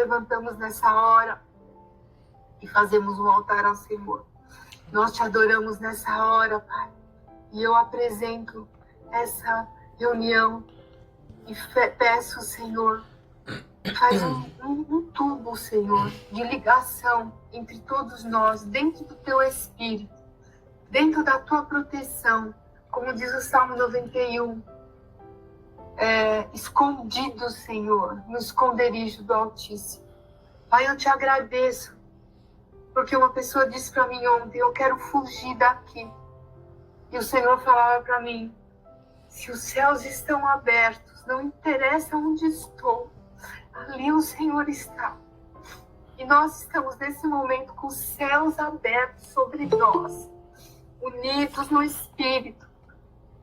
levantamos nessa hora e fazemos um altar ao Senhor. Nós te adoramos nessa hora, Pai. E eu apresento essa reunião e peço, Senhor, faz um tubo, Senhor, de ligação entre todos nós, dentro do teu Espírito, dentro da tua proteção, como diz o Salmo 91, escondido, Senhor, no esconderijo do Altíssimo. Pai, eu te agradeço, porque uma pessoa disse para mim ontem, eu quero fugir daqui. E o Senhor falava para mim, se os céus estão abertos, não interessa onde estou, ali o Senhor está. E nós estamos nesse momento com os céus abertos sobre nós, unidos no Espírito.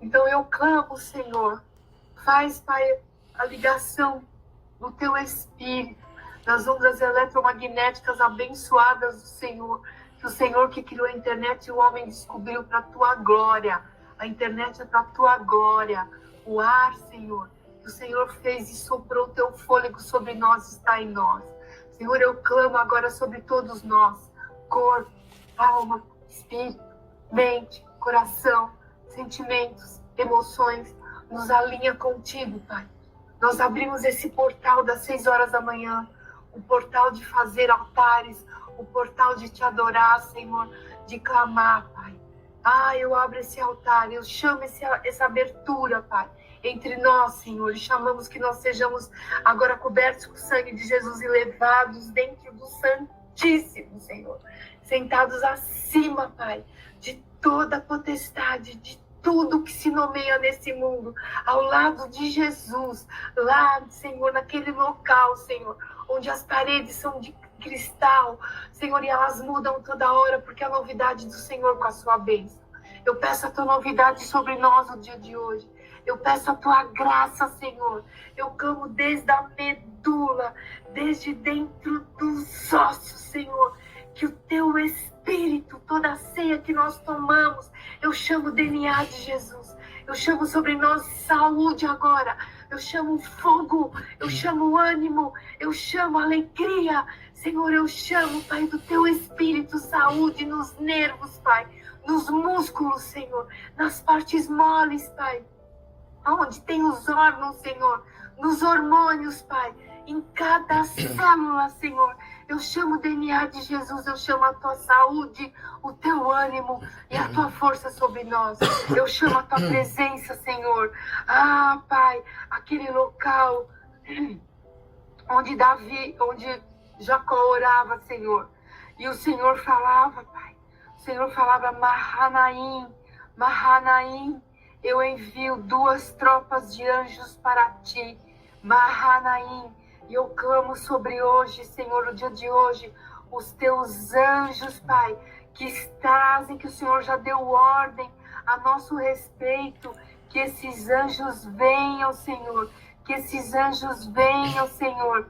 Então eu clamo, Senhor, faz, Pai, a ligação do teu Espírito, nas ondas eletromagnéticas abençoadas do Senhor, que o Senhor que criou a internet e o homem descobriu para a tua glória. A internet é para a tua glória. O ar, Senhor, que o Senhor fez e soprou o teu fôlego sobre nós, está em nós. Senhor, eu clamo agora sobre todos nós, corpo, alma, espírito, mente, coração, sentimentos, emoções, nos alinha contigo, Pai. Nós abrimos esse portal das 6 horas da manhã, o portal de fazer altares, o portal de te adorar, Senhor, de clamar, Pai. Eu abro esse altar, eu chamo essa abertura, Pai, entre nós, Senhor, e chamamos que nós sejamos agora cobertos com o sangue de Jesus e levados dentro do Santíssimo, Senhor, sentados acima, Pai, de toda a potestade, de tudo que se nomeia nesse mundo, ao lado de Jesus, lá, Senhor, naquele local, Senhor, onde as paredes são de cristal, Senhor, e elas mudam toda hora, porque é a novidade do Senhor com a sua bênção. Eu peço a tua novidade sobre nós no dia de hoje. Eu peço a tua graça, Senhor. Eu clamo desde a medula, desde dentro dos ossos, Senhor, que o teu Espírito, toda a ceia que nós tomamos, eu chamo o DNA de Jesus. Eu chamo sobre nós saúde agora. Eu chamo fogo, eu chamo ânimo, eu chamo alegria. Senhor, eu chamo, Pai, do teu Espírito, saúde nos nervos, Pai, nos músculos, Senhor, nas partes moles, Pai, onde tem os órgãos, Senhor, nos hormônios, Pai, em cada célula, Senhor. Eu chamo o DNA de Jesus, eu chamo a tua saúde, o teu ânimo e a tua força sobre nós. Eu chamo a tua presença, Senhor. Pai, aquele local onde Jacó orava, Senhor. E o Senhor falava, Pai. O Senhor falava, Mahanaim, Mahanaim, eu envio 2 tropas de anjos para ti. Mahanaim. E eu clamo sobre hoje, Senhor, o dia de hoje, os teus anjos, Pai, que trazem, que o Senhor já deu ordem a nosso respeito, que esses anjos venham, Senhor, que esses anjos venham, Senhor,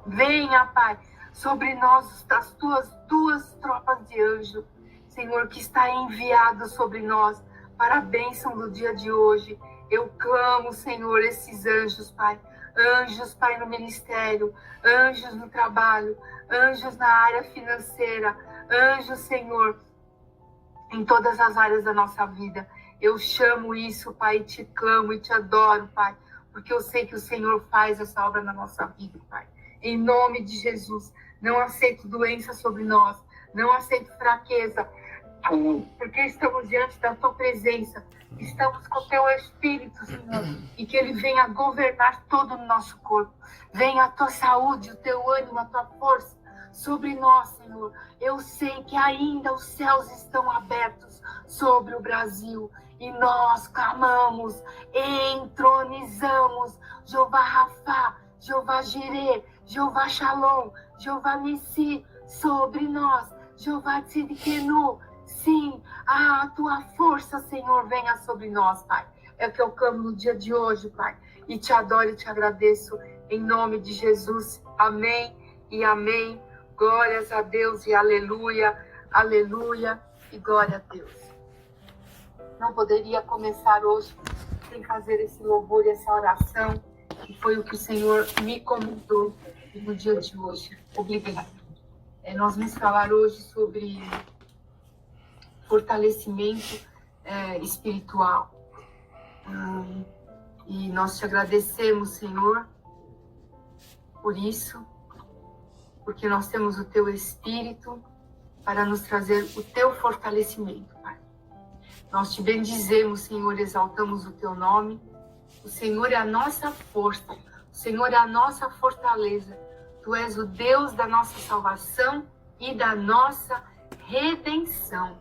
venha, Pai, sobre nós, as tuas 2 tropas de anjo, Senhor, que está enviado sobre nós para a bênção do dia de hoje. Eu clamo, Senhor, esses anjos, Pai, anjos, Pai, no ministério, anjos no trabalho, anjos na área financeira, anjos, Senhor, em todas as áreas da nossa vida. Eu chamo isso, Pai, e te clamo e te adoro, Pai, porque eu sei que o Senhor faz essa obra na nossa vida, Pai. Em nome de Jesus, não aceito doença sobre nós, não aceito fraqueza, porque estamos diante da tua presença, estamos com o teu Espírito, Senhor, e que ele venha governar todo o nosso corpo. Venha a tua saúde, o teu ânimo, a tua força sobre nós, Senhor. Eu sei que ainda os céus estão abertos sobre o Brasil e nós clamamos, entronizamos Jeová Rafá, Jeová Jireh, Jeová Shalom, Jeová Nissi sobre nós, Jeová Tzidkenu. Sim, a tua força, Senhor, venha sobre nós, Pai. É o que eu clamo no dia de hoje, Pai. E te adoro e te agradeço em nome de Jesus. Amém e amém. Glórias a Deus e aleluia, aleluia e glória a Deus. Não poderia começar hoje sem fazer esse louvor e essa oração, que foi o que o Senhor me comandou. no dia de hoje. Obrigada. Nós vamos falar hoje sobre fortalecimento espiritual. E nós te agradecemos, Senhor, por isso, porque nós temos o teu Espírito para nos trazer o teu fortalecimento, Pai. Nós te bendizemos, Senhor, exaltamos o teu nome. O Senhor é a nossa força, o Senhor é a nossa fortaleza. Tu és o Deus da nossa salvação e da nossa redenção.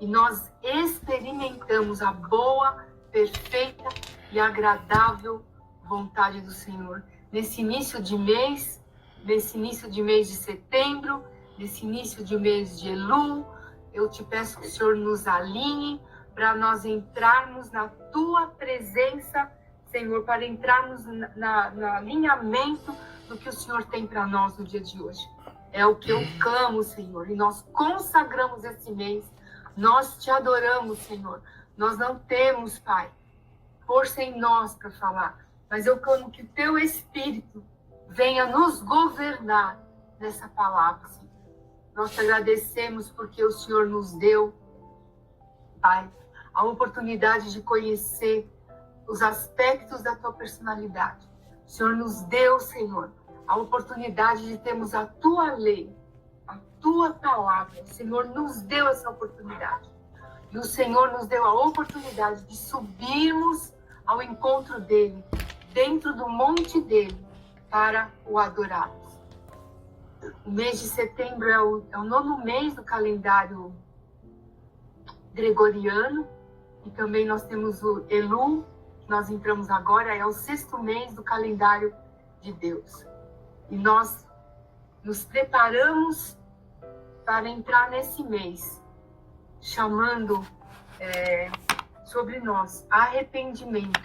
E nós experimentamos a boa, perfeita e agradável vontade do Senhor. Nesse início de mês de setembro, nesse início de mês de Elul, eu te peço que o Senhor nos alinhe para nós entrarmos na tua presença, Senhor, para entrarmos no alinhamento do que o Senhor tem para nós no dia de hoje. É o que eu clamo, Senhor, e nós consagramos esse mês, nós te adoramos, Senhor. Nós não temos, Pai, força em nós para falar, mas eu clamo que o teu Espírito venha nos governar nessa palavra, Senhor. Nós te agradecemos porque o Senhor nos deu, Pai, a oportunidade de conhecer os aspectos da tua personalidade. O Senhor nos deu, Senhor, a oportunidade de termos a tua lei, a tua palavra. O Senhor nos deu essa oportunidade. E o Senhor nos deu a oportunidade de subirmos ao encontro dele, dentro do monte dele, para o adorarmos. O mês de setembro é o 9º mês do calendário gregoriano, e também nós temos o Elul, que nós entramos agora, é o 6º mês do calendário de Deus. E nós nos preparamos para entrar nesse mês, chamando sobre nós arrependimento,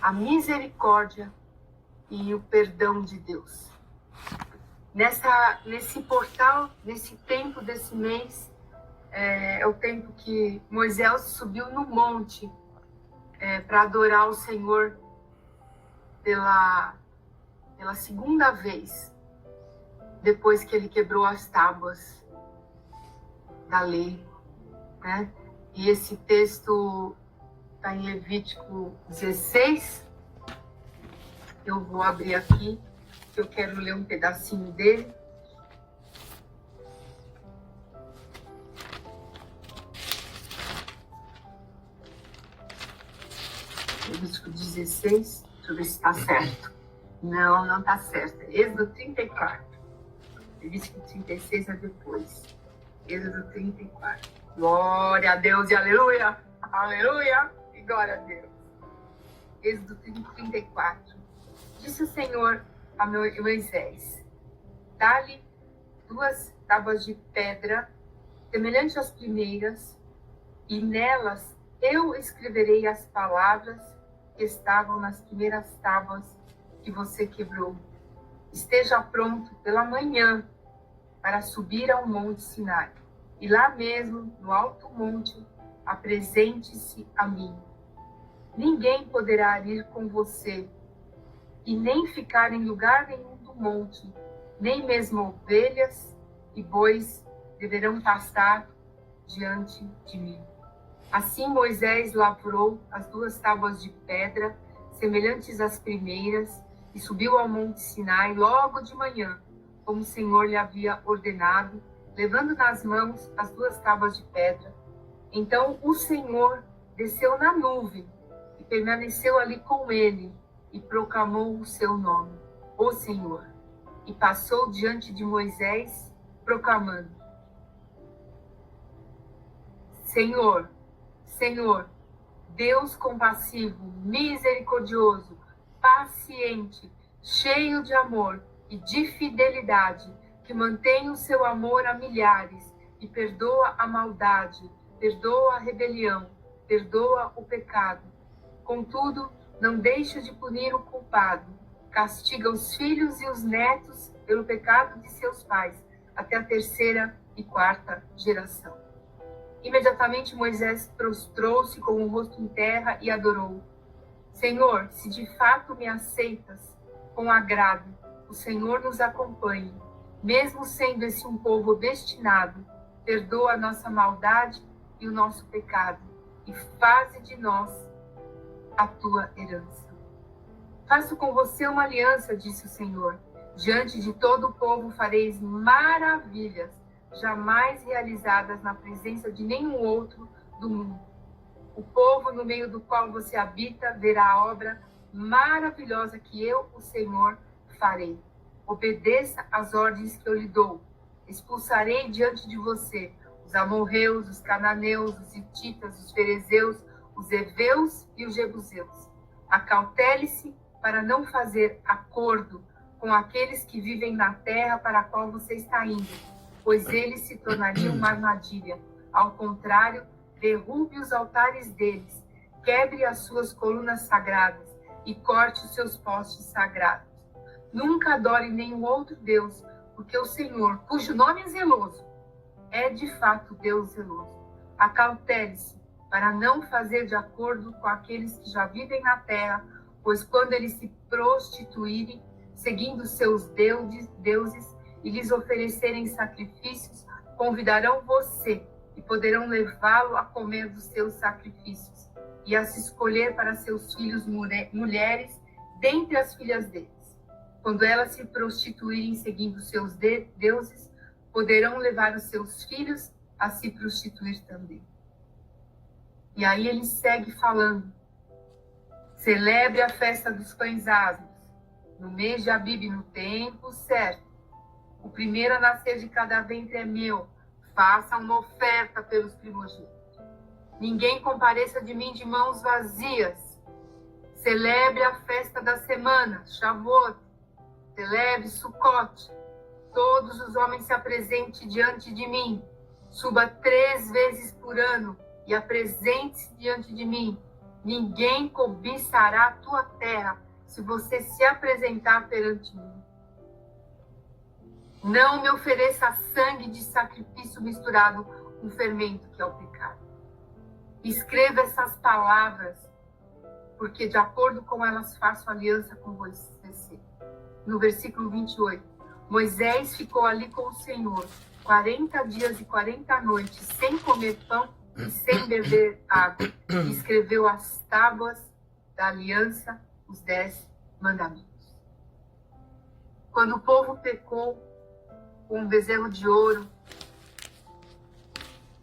a misericórdia e o perdão de Deus. Nesse portal, nesse tempo desse mês, é o tempo que Moisés subiu no monte para adorar o Senhor pela segunda vez, depois que ele quebrou as tábuas da lei, né? E esse texto está em Levítico 16. Eu vou abrir aqui, que eu quero ler um pedacinho dele. Levítico 16, deixa eu ver se está certo. Não está certo. Êxodo 34. Levítico 36 é depois. Êxodo 34. Glória a Deus e aleluia! Aleluia! E glória a Deus. Êxodo 34. Disse o Senhor a Moisés: dá-lhe 2 tábuas de pedra, semelhantes às primeiras, e nelas eu escreverei as palavras que estavam nas primeiras tábuas que você quebrou. Esteja pronto pela manhã para subir ao monte Sinai, e lá mesmo, no alto monte, apresente-se a mim. Ninguém poderá ir com você, e nem ficar em lugar nenhum do monte, nem mesmo ovelhas e bois deverão passar diante de mim. Assim Moisés lavrou as 2 tábuas de pedra, semelhantes às primeiras, e subiu ao monte Sinai logo de manhã, como o Senhor lhe havia ordenado, levando nas mãos as 2 tábuas de pedra. Então o Senhor desceu na nuvem e permaneceu ali com ele, e proclamou o seu nome, o Senhor, e passou diante de Moisés, proclamando: Senhor, Senhor, Deus compassivo, misericordioso, paciente, cheio de amor e de fidelidade, que mantém o seu amor a milhares e perdoa a maldade, perdoa a rebelião, perdoa o pecado. Contudo, não deixa de punir o culpado, castiga os filhos e os netos pelo pecado de seus pais, até a 3ª e 4ª geração. Imediatamente Moisés prostrou-se com o rosto em terra e adorou. Senhor, se de fato me aceitas com agrado, o Senhor nos acompanhe, mesmo sendo esse um povo obstinado. Perdoa a nossa maldade e o nosso pecado, e faze de nós a tua herança. Faço com você uma aliança, disse o Senhor. Diante de todo o povo fareis maravilhas, jamais realizadas na presença de nenhum outro do mundo. O povo no meio do qual você habita verá a obra maravilhosa que eu, o Senhor, farei. Obedeça às ordens que eu lhe dou. Expulsarei diante de você os amorreus, os cananeus, os hititas, os ferezeus, os heveus e os jebuseus. Acautele-se para não fazer acordo com aqueles que vivem na terra para a qual você está indo, pois eles se tornariam uma armadilha. Ao contrário, derrube os altares deles, quebre as suas colunas sagradas e corte os seus postes sagrados. Nunca adore nenhum outro Deus, porque o Senhor, cujo nome é zeloso, é de fato Deus zeloso. Acautele-se para não fazer de acordo com aqueles que já vivem na terra, pois quando eles se prostituírem, seguindo seus deuses e lhes oferecerem sacrifícios, convidarão você e poderão levá-lo a comer dos seus sacrifícios e a se escolher para seus filhos mulheres dentre as filhas deles. Quando elas se prostituírem seguindo seus deuses, poderão levar os seus filhos a se prostituir também. E aí ele segue falando. Celebre a festa dos pães asmos, no mês de Abibe, no tempo certo. O primeiro a nascer de cada ventre é meu. Faça uma oferta pelos primogênitos. Ninguém compareça de mim de mãos vazias. Celebre a festa da semana, Shavuot. Celebre Sukkot. Todos os homens se apresentem diante de mim. Suba 3 vezes por ano e apresente-se diante de mim. Ninguém cobiçará a tua terra se você se apresentar perante mim. Não me ofereça sangue de sacrifício misturado com fermento, que é o pecado. Escreva essas palavras, porque de acordo com elas faço aliança com você. No versículo 28, Moisés ficou ali com o Senhor 40 dias e 40 noites, sem comer pão e sem beber água. E escreveu as tábuas da aliança, os 10 mandamentos. Quando o povo pecou com um bezerro de ouro,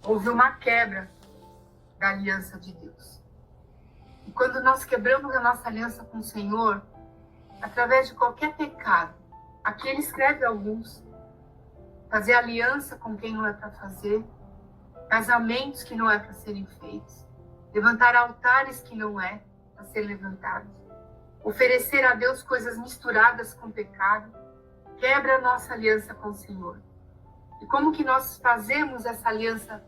houve uma quebra da aliança de Deus. E quando nós quebramos a nossa aliança com o Senhor, através de qualquer pecado, aqui ele escreve alguns: fazer aliança com quem não é para fazer, casamentos que não é para serem feitos, levantar altares que não é para ser levantados, oferecer a Deus coisas misturadas com pecado, quebra a nossa aliança com o Senhor. E como que nós fazemos essa aliança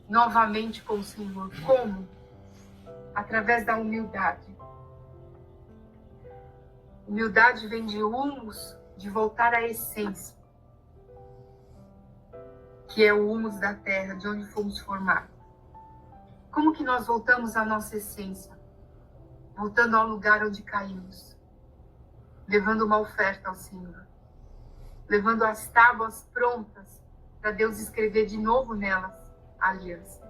novamente com o Senhor? Como? Através da humildade. Humildade vem de humus, de voltar à essência, que é o humus da terra, de onde fomos formados. Como que nós voltamos à nossa essência? Voltando ao lugar onde caímos, levando uma oferta ao Senhor, levando as tábuas prontas para Deus escrever de novo nelas a aliança.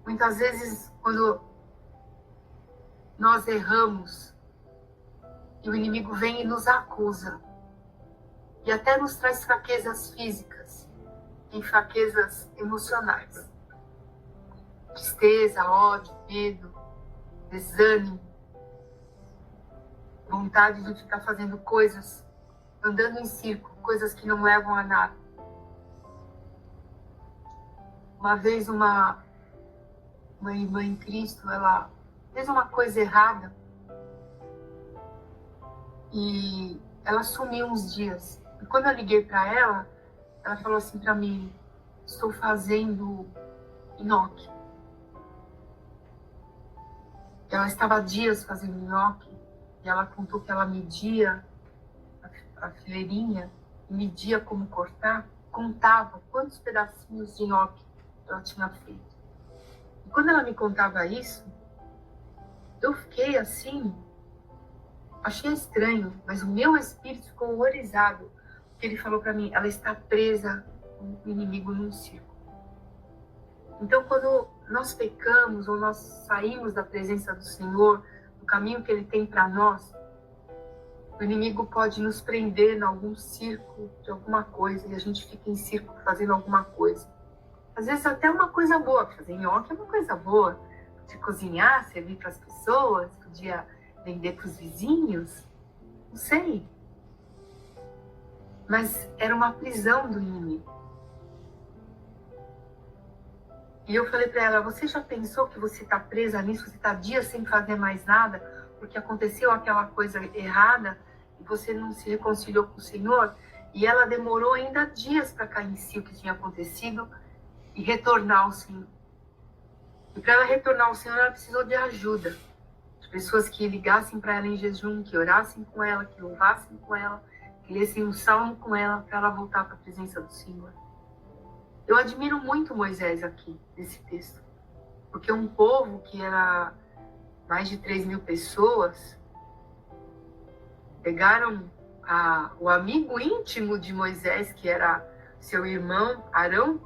Muitas vezes, quando nós erramos e o inimigo vem e nos acusa, e até nos traz fraquezas físicas e fraquezas emocionais, tristeza, ódio, medo, desânimo, vontade de ficar fazendo coisas, andando em círculo, coisas que não levam a nada. Uma vez uma irmã em Cristo, ela fez uma coisa errada e ela sumiu uns dias. E quando eu liguei para ela, ela falou assim para mim: estou fazendo nhoque. Ela estava há dias fazendo nhoque e ela contou que ela media a fileirinha, media como cortar, contava quantos pedacinhos de nhoque ela tinha feito. E quando ela me contava isso, eu fiquei assim, achei estranho, mas o meu espírito ficou horrorizado. Porque ele falou para mim, ela está presa com o inimigo num circo. Então, quando nós pecamos ou nós saímos da presença do Senhor, do caminho que Ele tem para nós, o inimigo pode nos prender em algum circo de alguma coisa e a gente fica em circo fazendo alguma coisa. Às vezes até uma coisa boa, fazer nhoque é uma coisa boa. De cozinhar, servir para as pessoas, podia vender para os vizinhos, não sei. Mas era uma prisão do inimigo. E eu falei para ela, você já pensou que você está presa nisso, você está dias sem fazer mais nada, porque aconteceu aquela coisa errada e você não se reconciliou com o Senhor? E ela demorou ainda dias para cair em si o que tinha acontecido e retornar ao Senhor. E para ela retornar ao Senhor, ela precisou de ajuda. De pessoas que ligassem para ela em jejum, que orassem com ela, que louvassem com ela, que lessem um salmo com ela, para ela voltar para a presença do Senhor. Eu admiro muito Moisés aqui, nesse texto. Porque um povo que era mais de 3.000 pessoas, pegaram o amigo íntimo de Moisés, que era seu irmão Arão,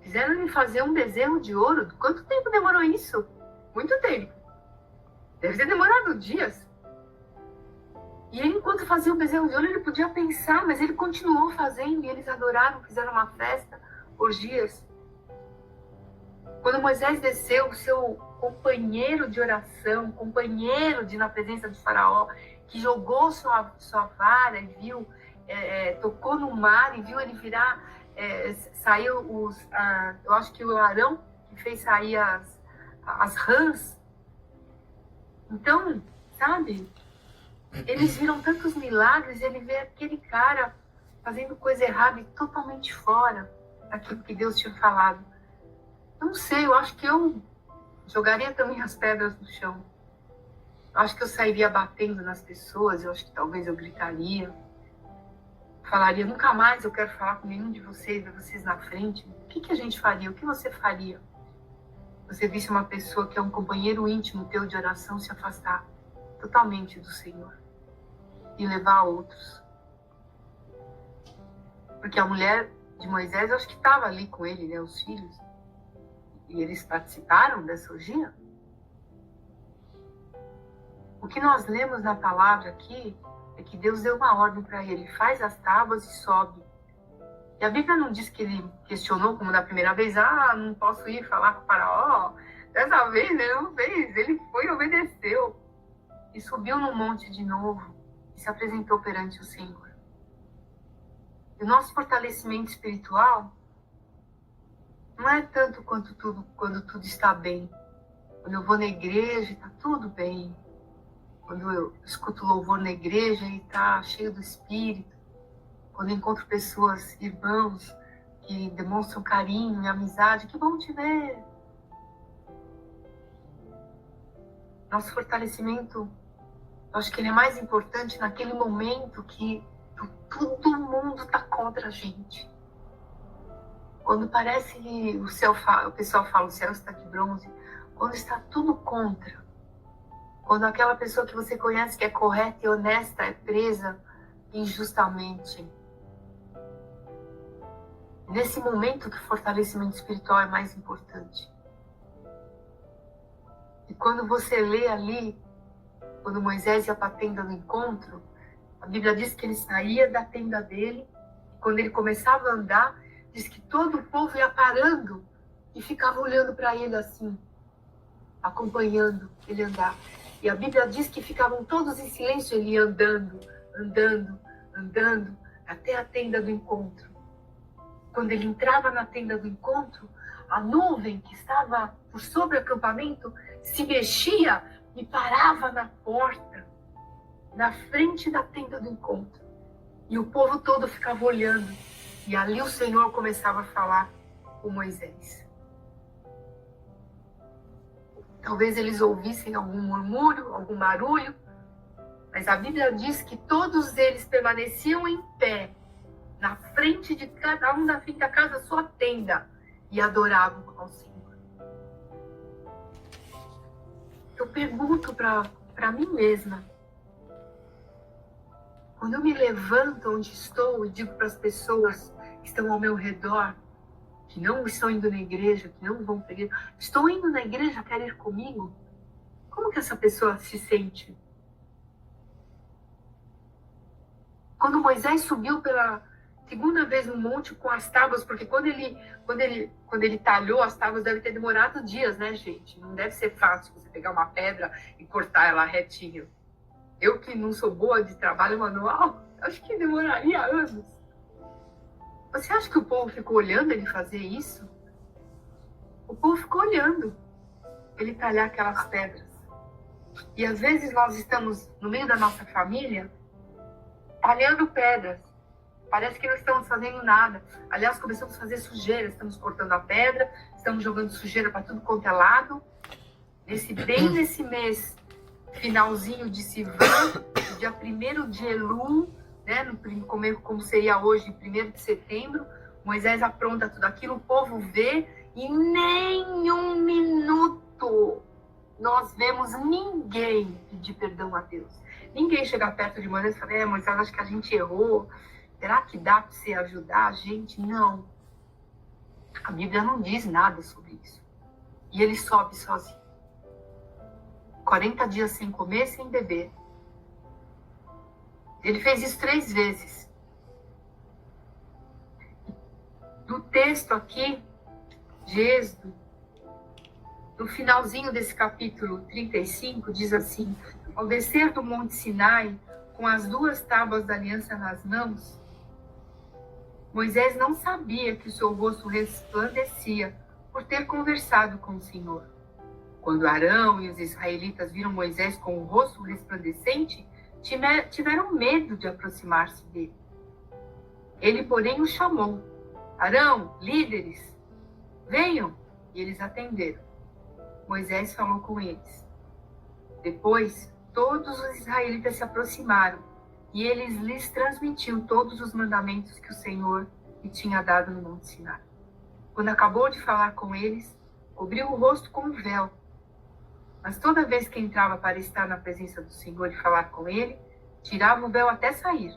fizeram ele fazer um bezerro de ouro. Quanto tempo demorou isso? Muito tempo. Deve ter demorado dias. E ele, enquanto fazia o bezerro de ouro, ele podia pensar, mas ele continuou fazendo, e eles adoraram, fizeram uma festa, orgias. Quando Moisés desceu, o seu companheiro de oração, companheiro de ir na presença de Faraó, que jogou sua vara e viu, tocou no mar e viu ele virar, saiu eu acho que o Arão que fez sair as rãs. Então, sabe, eles viram tantos milagres, ele vê aquele cara fazendo coisa errada e totalmente fora daquilo que Deus tinha falado. Não sei, eu acho que eu jogaria também as pedras no chão. Eu acho que eu sairia batendo nas pessoas, eu acho que talvez eu gritaria. Falaria, nunca mais eu quero falar com nenhum de vocês, ver vocês na frente. O que a gente faria? O que você faria? Você visse uma pessoa que é um companheiro íntimo teu de oração se afastar totalmente do Senhor e levar a outros. Porque a mulher de Moisés, eu acho que estava ali com ele, né, os filhos, e eles participaram dessa orgia. O que nós lemos na palavra aqui é que Deus deu uma ordem para ele, faz as tábuas e sobe. E a Bíblia não diz que ele questionou como da primeira vez, não posso ir falar com o faraó, dessa vez ele não fez, ele foi e obedeceu. E subiu no monte de novo e se apresentou perante o Senhor. E o nosso fortalecimento espiritual não é tanto quando tudo está bem. Quando eu vou na igreja, está tudo bem. Quando eu escuto louvor na igreja e está cheio do Espírito. Quando eu encontro pessoas, irmãos, que demonstram carinho e amizade, que bom te ver. Nosso fortalecimento, eu acho que ele é mais importante naquele momento que todo mundo está contra a gente. Quando parece que o pessoal fala, o céu está de bronze, quando está tudo contra. Quando aquela pessoa que você conhece, que é correta e honesta, é presa injustamente. Nesse momento que o fortalecimento espiritual é mais importante. E quando você lê ali, quando Moisés ia para a tenda do encontro, a Bíblia diz que ele saía da tenda dele, e quando ele começava a andar, diz que todo o povo ia parando e ficava olhando para ele assim, acompanhando ele andar. E a Bíblia diz que ficavam todos em silêncio, ele ia andando, até a tenda do encontro. Quando ele entrava na tenda do encontro, a nuvem que estava por sobre o acampamento se mexia e parava na porta, na frente da tenda do encontro. E o povo todo ficava olhando. E ali o Senhor começava a falar com Moisés. Talvez eles ouvissem algum murmúrio, algum barulho, mas a Bíblia diz que todos eles permaneciam em pé, na frente de cada um da frente da casa, sua tenda, e adoravam ao Senhor. Eu pergunto para mim mesma, Quando eu me levanto onde estou e digo para as pessoas que estão ao meu redor, que não estão indo na igreja, que não vão para a igreja, estou indo na igreja, quer ir comigo? Como que essa pessoa se sente? Quando Moisés subiu pela segunda vez no monte com as tábuas, porque quando ele talhou as tábuas, deve ter demorado dias, né, gente? Não deve ser fácil você pegar uma pedra e cortar ela retinho. Eu que não sou boa de trabalho manual, acho que demoraria anos. Você acha que o povo ficou olhando ele fazer isso? O povo ficou olhando ele talhar aquelas pedras. E às vezes nós estamos no meio da nossa família talhando pedras. Parece que não estamos fazendo nada. Aliás, começamos a fazer sujeira. Estamos cortando a pedra, estamos jogando sujeira para tudo quanto é lado. Bem nesse mês, finalzinho de Sivan, dia 1º de Elul, né, como seria hoje, 1º de setembro, Moisés apronta tudo aquilo, o povo vê e nem um minuto nós vemos ninguém pedir perdão a Deus. Ninguém chega perto de Moisés e fala, Moisés, acho que a gente errou. Será que dá para você ajudar a gente? Não. A Bíblia não diz nada sobre isso. E ele sobe sozinho. 40 dias sem comer, sem beber. Ele fez isso 3 vezes. No texto aqui, de Êxodo, no finalzinho desse capítulo 35, diz assim, ao descer do Monte Sinai, com as 2 tábuas da aliança nas mãos, Moisés não sabia que o seu rosto resplandecia por ter conversado com o Senhor. Quando Arão e os israelitas viram Moisés com o rosto resplandecente, tiveram medo de aproximar-se dele. Ele, porém, o chamou. Arão, líderes, venham! E eles atenderam. Moisés falou com eles. Depois, todos os israelitas se aproximaram e ele lhes transmitiu todos os mandamentos que o Senhor lhe tinha dado no Monte Sinai. Quando acabou de falar com eles, cobriu o rosto com um véu. Mas toda vez que entrava para estar na presença do Senhor e falar com ele, tirava o véu até sair.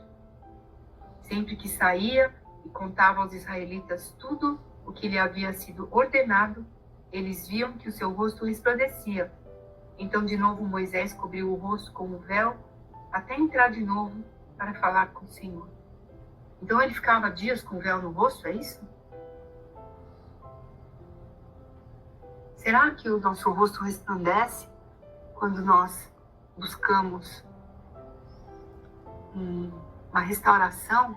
Sempre que saía e contava aos israelitas tudo o que lhe havia sido ordenado, eles viam que o seu rosto resplandecia. Então, de novo, Moisés cobriu o rosto com o véu até entrar de novo para falar com o Senhor. Então, ele ficava dias com o véu no rosto, é isso? Será que o nosso rosto resplandece quando nós buscamos uma restauração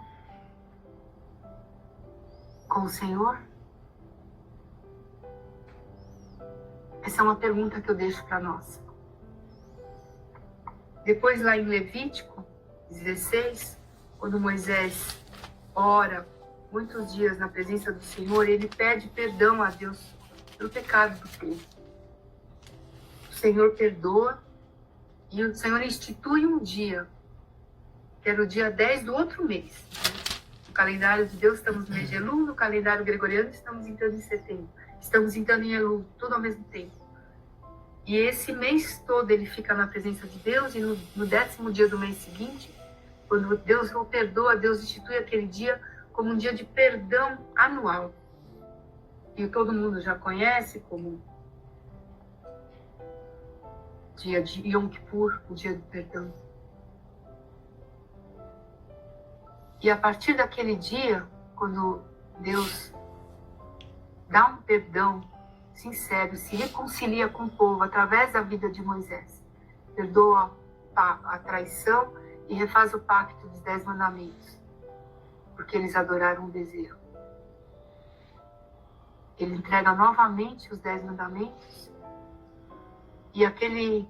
com o Senhor? Essa é uma pergunta que eu deixo para nós. Depois, lá em Levítico 16, quando Moisés ora muitos dias na presença do Senhor, ele pede perdão a Deus pelo pecado do povo. O Senhor perdoa e o Senhor institui um dia, que era o dia 10 do outro mês. No calendário de Deus estamos no mês de Elul, no calendário gregoriano estamos entrando em setembro. Estamos entrando em Elul, tudo ao mesmo tempo. E esse mês todo ele fica na presença de Deus, e no 10º dia do mês seguinte, quando Deus o perdoa, Deus institui aquele dia como um dia de perdão anual. E todo mundo já conhece como dia de Yom Kippur, o dia do perdão. E a partir daquele dia, quando Deus dá um perdão sincero, se reconcilia com o povo através da vida de Moisés, perdoa a traição e refaz o pacto dos 10 mandamentos, porque eles adoraram o bezerro. Ele entrega novamente os 10 mandamentos, e aquele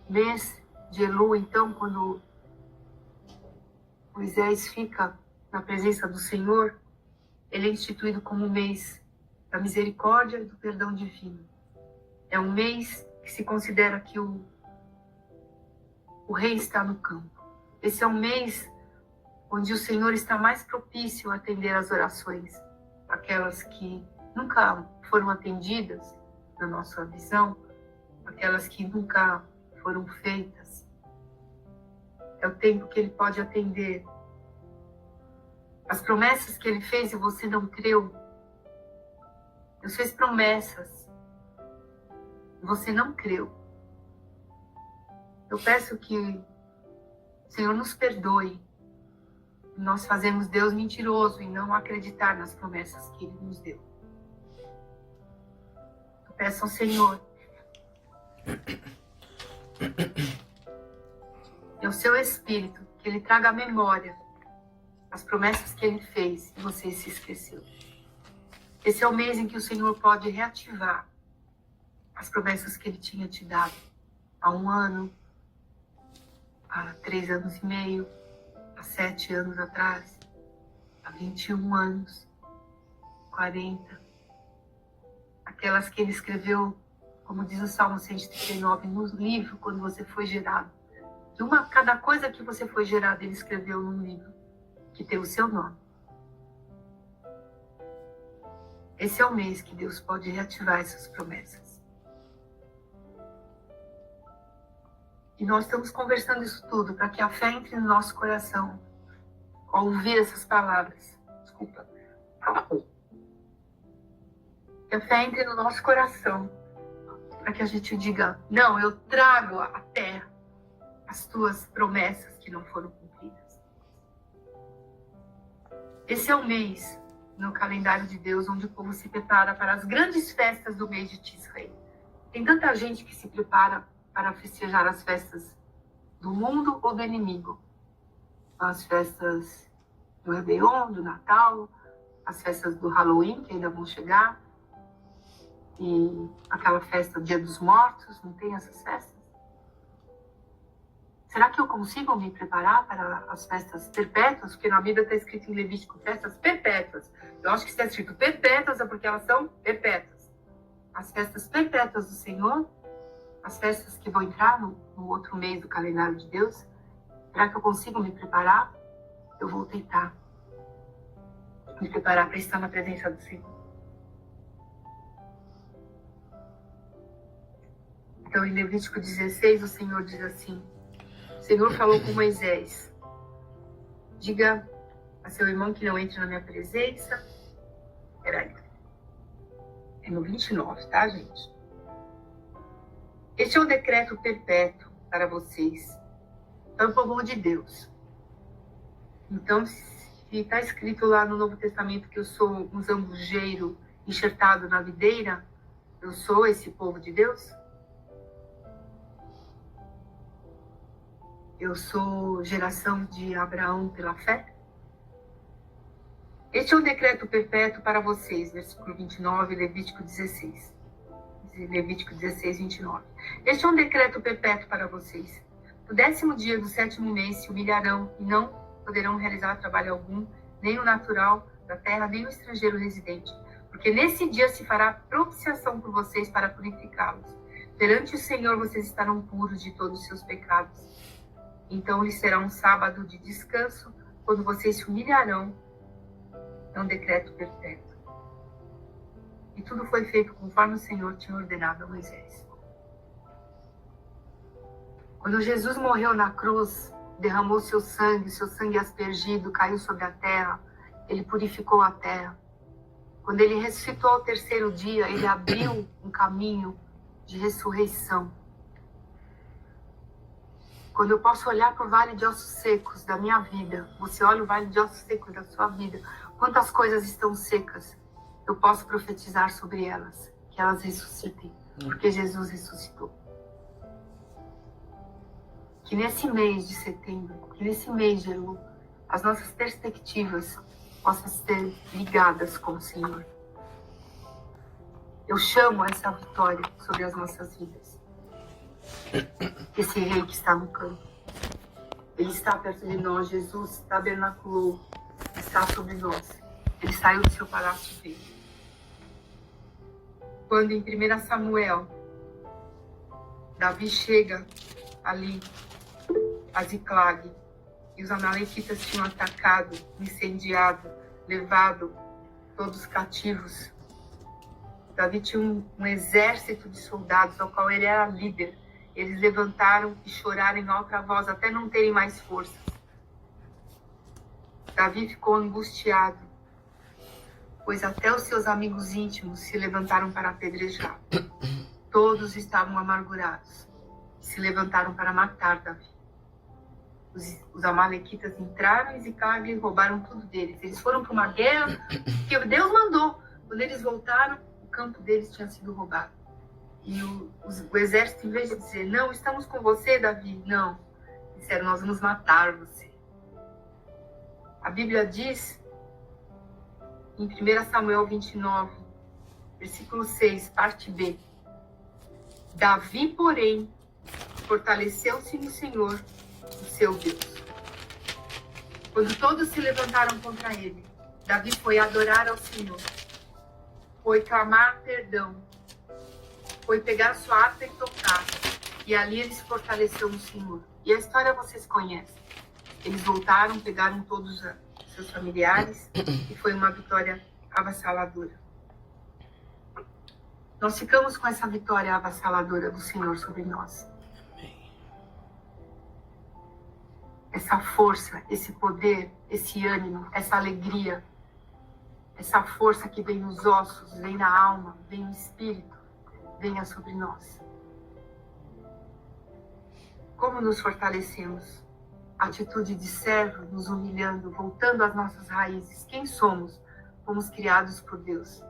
mês de Elul, então, quando Moisés fica na presença do Senhor, ele é instituído como um mês da misericórdia e do perdão divino. É um mês que se considera que o rei está no campo. Esse é um mês onde o Senhor está mais propício a atender as orações, aquelas que nunca foram atendidas na nossa visão, aquelas que nunca foram feitas. É o tempo que Ele pode atender as promessas que Ele fez e você não creu. Deus fez promessas e você não creu. Eu peço que o Senhor nos perdoe. Nós fazemos Deus mentiroso e não acreditar nas promessas que Ele nos deu. Eu peço ao Senhor e ao seu Espírito que Ele traga à memória as promessas que Ele fez e você se esqueceu. Esse é o mês em que o Senhor pode reativar as promessas que Ele tinha te dado há 1 ano, há 3 anos e meio, há 7 anos atrás, há 21 anos, 40. Aquelas que Ele escreveu, como diz o Salmo 139, no livro, quando você foi gerado. Cada coisa que você foi gerado, Ele escreveu num livro, que tem o seu nome. Esse é o mês que Deus pode reativar essas promessas. E nós estamos conversando isso tudo para que a fé entre no nosso coração ao ouvir essas palavras. Desculpa. Que a fé entre no nosso coração para que a gente diga: não, eu trago à terra as tuas promessas que não foram cumpridas. Esse é o mês no calendário de Deus onde o povo se prepara para as grandes festas do mês de Tisrei. Tem tanta gente que se prepara para festejar as festas do mundo ou do inimigo. As festas do Réveillon, do Natal, as festas do Halloween, que ainda vão chegar, e aquela festa do Dia dos Mortos, não tem essas festas? Será que eu consigo me preparar para as festas perpétuas? Porque na Bíblia está escrito em Levítico, festas perpétuas. Eu acho que está escrito perpétuas é porque elas são perpétuas. As festas perpétuas do Senhor, as festas que vão entrar no outro mês do calendário de Deus, será que eu consigo me preparar? Eu vou tentar me preparar para estar na presença do Senhor. Então, em Levítico 16, o Senhor diz assim: o Senhor falou com Moisés: diga a seu irmão que não entre na minha presença. Peraí. É no 29, tá, gente? Este é um decreto perpétuo para vocês, para o povo de Deus. Então, se está escrito lá no Novo Testamento que eu sou um zambujeiro enxertado na videira, eu sou esse povo de Deus? Eu sou geração de Abraão pela fé? Este é um decreto perpétuo para vocês, versículo 29, Levítico 16. Levítico 16, 29. Este é um decreto perpétuo para vocês. No 10º dia do 7º mês se humilharão e não poderão realizar trabalho algum, nem o natural da terra, nem o estrangeiro residente. Porque nesse dia se fará propiciação por vocês para purificá-los. Perante o Senhor vocês estarão puros de todos os seus pecados. Então lhes será um sábado de descanso, quando vocês se humilharão. É um decreto perpétuo. E tudo foi feito conforme o Senhor tinha ordenado a Moisés. Quando Jesus morreu na cruz, derramou seu sangue aspergido caiu sobre a terra, ele purificou a terra. Quando ele ressuscitou ao 3º dia, ele abriu um caminho de ressurreição. Quando eu posso olhar para o vale de ossos secos da minha vida, você olha o vale de ossos secos da sua vida, quantas coisas estão secas, eu posso profetizar sobre elas, que elas ressuscitem, porque Jesus ressuscitou. Que nesse mês de setembro, que nesse mês de Elul, as nossas perspectivas possam ser ligadas com o Senhor. Eu chamo essa vitória sobre as nossas vidas. Esse rei que está no campo, ele está perto de nós. Jesus tabernaculou, está sobre nós. Ele saiu do seu palácio dele. Quando em 1 Samuel, Davi chega ali a Ziclag e os amalequitas tinham atacado, incendiado, levado todos cativos. Davi tinha um exército de soldados ao qual ele era líder. Eles levantaram e choraram em alta voz até não terem mais forças. Davi ficou angustiado, pois até os seus amigos íntimos se levantaram para apedrejar. Todos estavam amargurados e se levantaram para matar Davi. Os amalequitas entraram em Ziclag e roubaram tudo deles. Eles foram para uma guerra que Deus mandou. Quando eles voltaram, o campo deles tinha sido roubado. E o exército, em vez de dizer, não, estamos com você, Davi, não. Disseram, nós vamos matar você. A Bíblia diz, em 1 Samuel 29, versículo 6, parte B. Davi, porém, fortaleceu-se no Senhor, o seu Deus. Quando todos se levantaram contra ele, Davi foi adorar ao Senhor. Foi clamar perdão. Foi pegar sua harpa e tocar. E ali ele se fortaleceu no Senhor. E a história vocês conhecem. Eles voltaram, pegaram todos os seus familiares e foi uma vitória avassaladora. Nós ficamos com essa vitória avassaladora do Senhor sobre nós. Essa força, esse poder, esse ânimo, essa alegria, essa força que vem nos ossos, vem na alma, vem no espírito, venha sobre nós. Como nos fortalecemos? Atitude de servo, nos humilhando, voltando às nossas raízes. Quem somos? Fomos criados por Deus.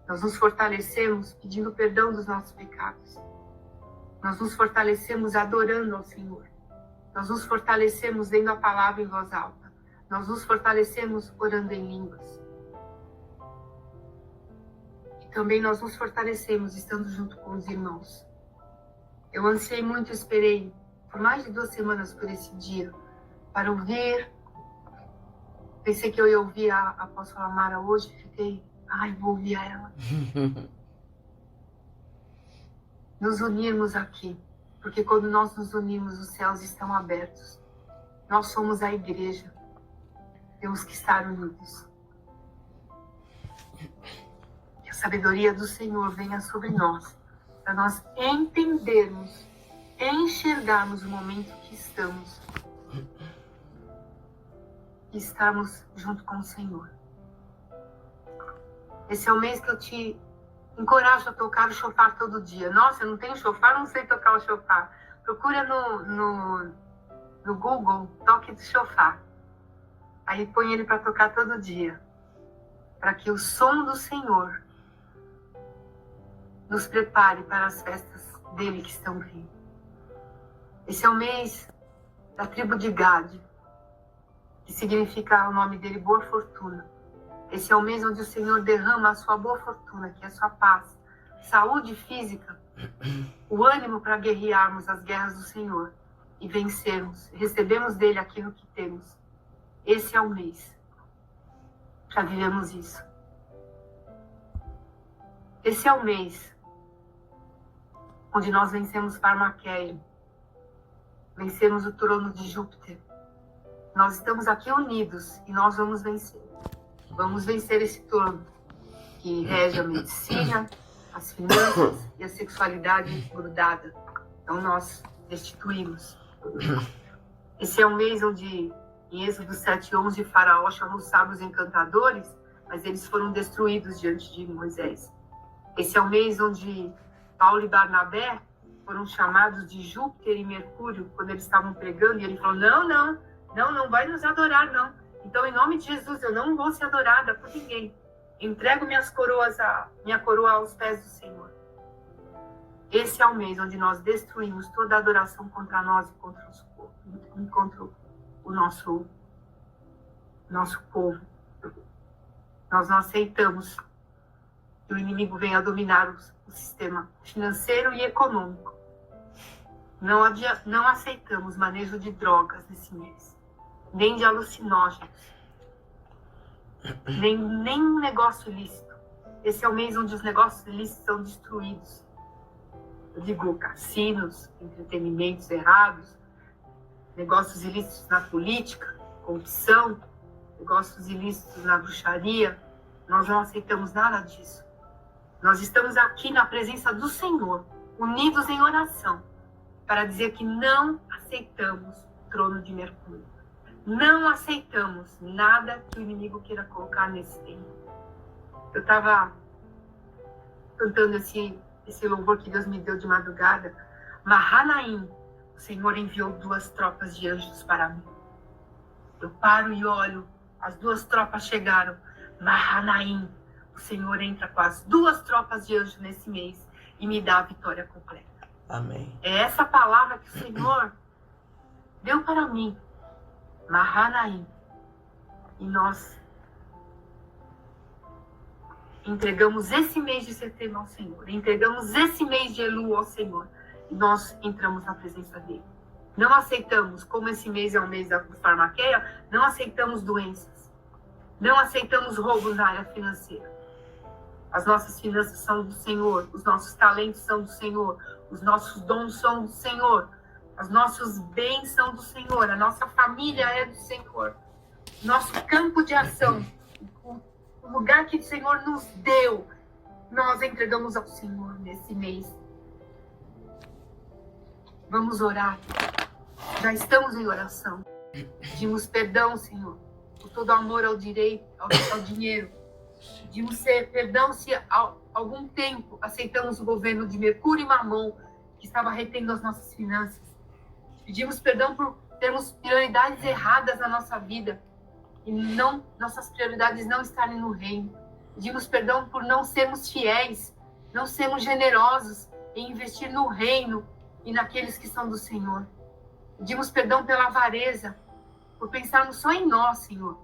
Nós nos fortalecemos pedindo perdão dos nossos pecados. Nós nos fortalecemos adorando ao Senhor. Nós nos fortalecemos lendo a palavra em voz alta. Nós nos fortalecemos orando em línguas. E também nós nos fortalecemos estando junto com os irmãos. Eu ansiei muito, esperei por mais de 2 semanas por esse dia, para ouvir. Pensei que eu ia ouvir a apóstola Mara hoje, fiquei, vou ouvir a ela. Nos unirmos aqui, porque quando nós nos unimos, os céus estão abertos. Nós somos a igreja. Temos que estar unidos. Que a sabedoria do Senhor venha sobre nós, para nós entendermos, enxergarmos o momento que estamos. E estarmos junto com o Senhor. Esse é o mês que eu te encorajo a tocar o shofar todo dia. Nossa, eu não tenho shofar, não sei tocar o shofar. Procura no Google, toque do shofar. Aí põe ele para tocar todo dia. Para que o som do Senhor nos prepare para as festas dele que estão vindo. Esse é o mês da tribo de Gad, que significa o nome dele, boa fortuna. Esse é o mês onde o Senhor derrama a sua boa fortuna, que é a sua paz, saúde física, o ânimo para guerrearmos as guerras do Senhor e vencermos, recebemos dele aquilo que temos. Esse é o mês. Já vivemos isso. Esse é o mês onde nós vencemos Parmaquém, vencemos o trono de Júpiter. Nós estamos aqui unidos e nós vamos vencer. Vamos vencer esse trono que rege a medicina, as finanças e a sexualidade grudada. Então nós destituímos. Esse é um mês onde, em Êxodo 7:11, Faraó chamou os sábios encantadores, mas eles foram destruídos diante de Moisés. Esse é o mês onde Paulo e Barnabé foram chamados de Júpiter e Mercúrio quando eles estavam pregando, e ele falou, não vai nos adorar, não. Então, em nome de Jesus, eu não vou ser adorada por ninguém. Entrego minha coroa aos pés do Senhor. Esse é o mês onde nós destruímos toda a adoração contra nós e contra o nosso povo. Nós não aceitamos que o inimigo venha dominar o sistema financeiro e econômico. Não aceitamos manejo de drogas nesse mês. Nem de alucinógenos, nem negócio ilícito. Esse é o mês onde os negócios ilícitos são destruídos. Eu digo cassinos, entretenimentos errados, negócios ilícitos na política, corrupção, negócios ilícitos na bruxaria. Nós não aceitamos nada disso. Nós estamos aqui na presença do Senhor unidos em oração, para dizer que não aceitamos o trono de Mercúrio. Não aceitamos nada que o inimigo queira colocar nesse tempo. Eu estava cantando esse louvor que Deus me deu de madrugada. Mahanaim, o Senhor enviou 2 tropas de anjos para mim. Eu paro e olho, as 2 tropas chegaram. Mahanaim, o Senhor entra com as 2 tropas de anjos nesse mês e me dá a vitória completa. Amém. É essa palavra que o Senhor deu para mim. Mahanaim. E nós entregamos esse mês de setembro ao Senhor. Entregamos esse mês de Elu ao Senhor. E nós entramos na presença dele. Não aceitamos, como esse mês é o mês da farmaqueia, não aceitamos doenças. Não aceitamos roubos na área financeira. As nossas finanças são do Senhor. Os nossos talentos são do Senhor. Os nossos dons são do Senhor. Os nossos bens são do Senhor. A nossa família é do Senhor. Nosso campo de ação, o lugar que o Senhor nos deu, nós entregamos ao Senhor nesse mês. Vamos orar. Já estamos em oração. Pedimos perdão, Senhor, por todo amor ao direito, ao dinheiro. Pedimos perdão se há algum tempo aceitamos o governo de Mercúrio e Mamon, que estava retendo as nossas finanças. Pedimos perdão por termos prioridades erradas na nossa vida e nossas prioridades não estarem no reino. Pedimos perdão por não sermos fiéis, não sermos generosos em investir no reino e naqueles que são do Senhor. Pedimos perdão pela avareza, por pensarmos só em nós, Senhor,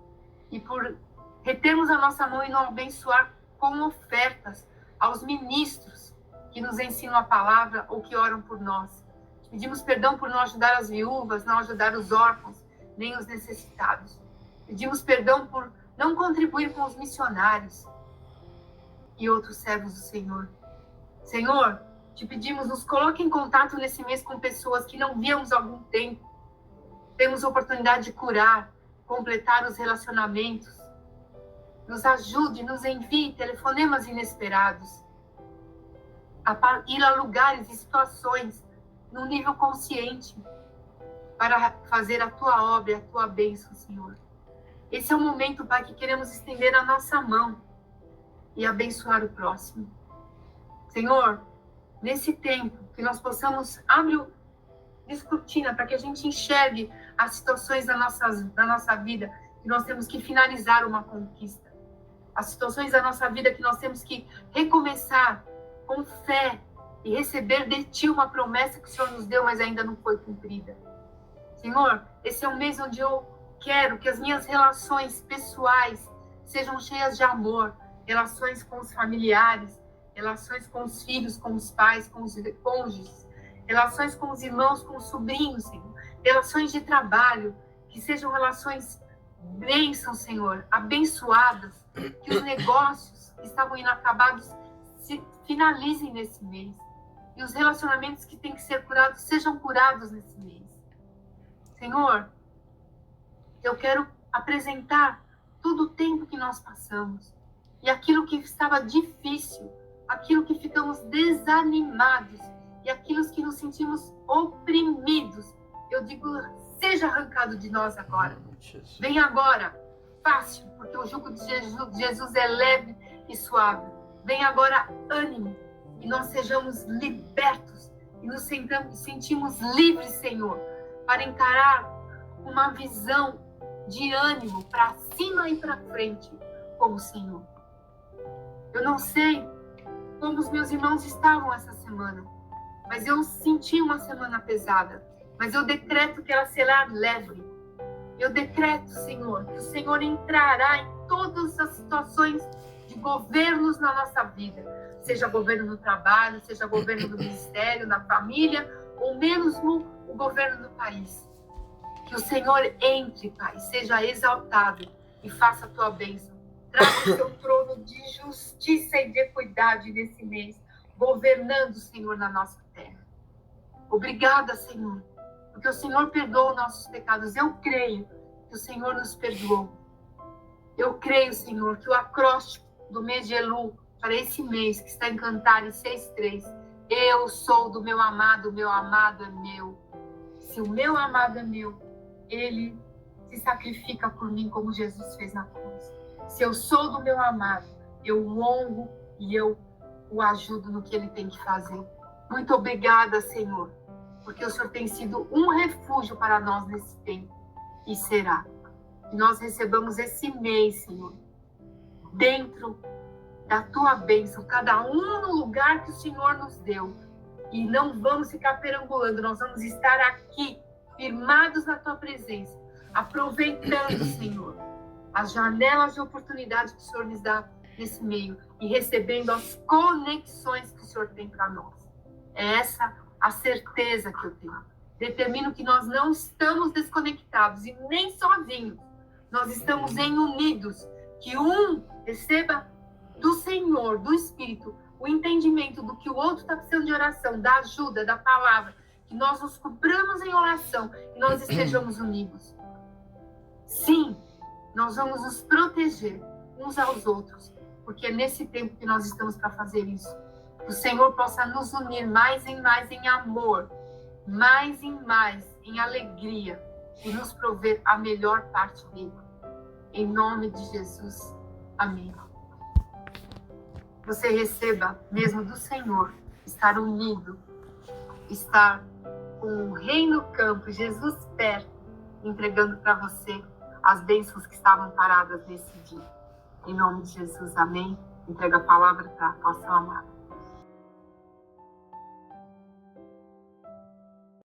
e por retermos a nossa mão e não abençoar com ofertas aos ministros que nos ensinam a palavra ou que oram por nós. Pedimos perdão por não ajudar as viúvas, não ajudar os órfãos, nem os necessitados. Pedimos perdão por não contribuir com os missionários e outros servos do Senhor. Senhor, te pedimos, nos coloque em contato nesse mês com pessoas que não víamos há algum tempo. Temos a oportunidade de curar, completar os relacionamentos. Nos ajude, nos envie telefonemas inesperados. A ir a lugares e situações num nível consciente para fazer a tua obra, a tua bênção, Senhor. Esse é o momento, Pai, que queremos estender a nossa mão e abençoar o próximo. Senhor, nesse tempo, que nós possamos abrir o descortina para que a gente enxergue as situações da nossa vida, que nós temos que finalizar uma conquista. As situações da nossa vida que nós temos que recomeçar com fé e receber de Ti uma promessa que o Senhor nos deu, mas ainda não foi cumprida. Senhor, esse é um mês onde eu quero que as minhas relações pessoais sejam cheias de amor, relações com os familiares, relações com os filhos, com os pais, com os cônjuges, relações com os irmãos, com os sobrinhos, Senhor, relações de trabalho, que sejam relações bênçãos, Senhor, abençoadas, que os negócios que estavam inacabados se finalizem nesse mês, e os relacionamentos que têm que ser curados sejam curados nesse mês. Senhor, eu quero apresentar todo o tempo que nós passamos, e aquilo que estava difícil, aquilo que ficamos desanimados, e aquilo que nos sentimos oprimidos, eu digo, seja arrancado de nós agora. Vem agora, fácil, porque o jugo de Jesus é leve e suave. Vem agora ânimo, e nós sejamos libertos, e nos sentimos livres, Senhor, para encarar uma visão de ânimo para cima e para frente, como o Senhor. Eu não sei como os meus irmãos estavam essa semana, mas eu senti uma semana pesada, mas eu decreto que ela será leve. Eu decreto, Senhor, que o Senhor entrará em todas as situações de governos na nossa vida, seja governo no trabalho, seja governo do ministério, na família, ou mesmo o governo do país. Que o Senhor entre, Pai, seja exaltado e faça a tua bênção. Traga o seu trono de justiça e de equidade nesse mês, governando, Senhor, na nossa terra. Obrigada, Senhor, porque o Senhor perdoa os nossos pecados. Eu creio que o Senhor nos perdoou. Eu creio, Senhor, que o acróstico do mês de Elu para esse mês, que está em Cantares 6:3, Eu sou do meu amado é meu. Se o meu amado é meu, ele se sacrifica por mim como Jesus fez na cruz. Se eu sou do meu amado, eu o honro e eu o ajudo no que ele tem que fazer. Muito obrigada, Senhor, porque o Senhor tem sido um refúgio para nós nesse tempo e será. Que nós recebamos esse mês, Senhor, dentro da tua bênção, cada um no lugar que o Senhor nos deu. E não vamos ficar perambulando, nós vamos estar aqui, firmados na tua presença, aproveitando, Senhor, as janelas de oportunidade que o Senhor nos dá nesse meio e recebendo as conexões que o Senhor tem para nós. É essa a certeza que eu tenho. Determino que nós não estamos desconectados e nem sozinhos. Nós estamos unidos, que um receba do Senhor, do Espírito, o entendimento do que o outro está precisando de oração, da ajuda, da palavra, que nós nos cobramos em oração e nós estejamos unidos. Sim, nós vamos nos proteger uns aos outros, porque é nesse tempo que nós estamos para fazer isso. Que o Senhor possa nos unir mais em amor, mais em alegria e nos prover a melhor parte dele. Em nome de Jesus. Amém. Você receba mesmo do Senhor, estar unido, estar com o rei no campo, Jesus perto, entregando para você as bênçãos que estavam paradas nesse dia. Em nome de Jesus, amém. Entrega a palavra para a apóstola amada.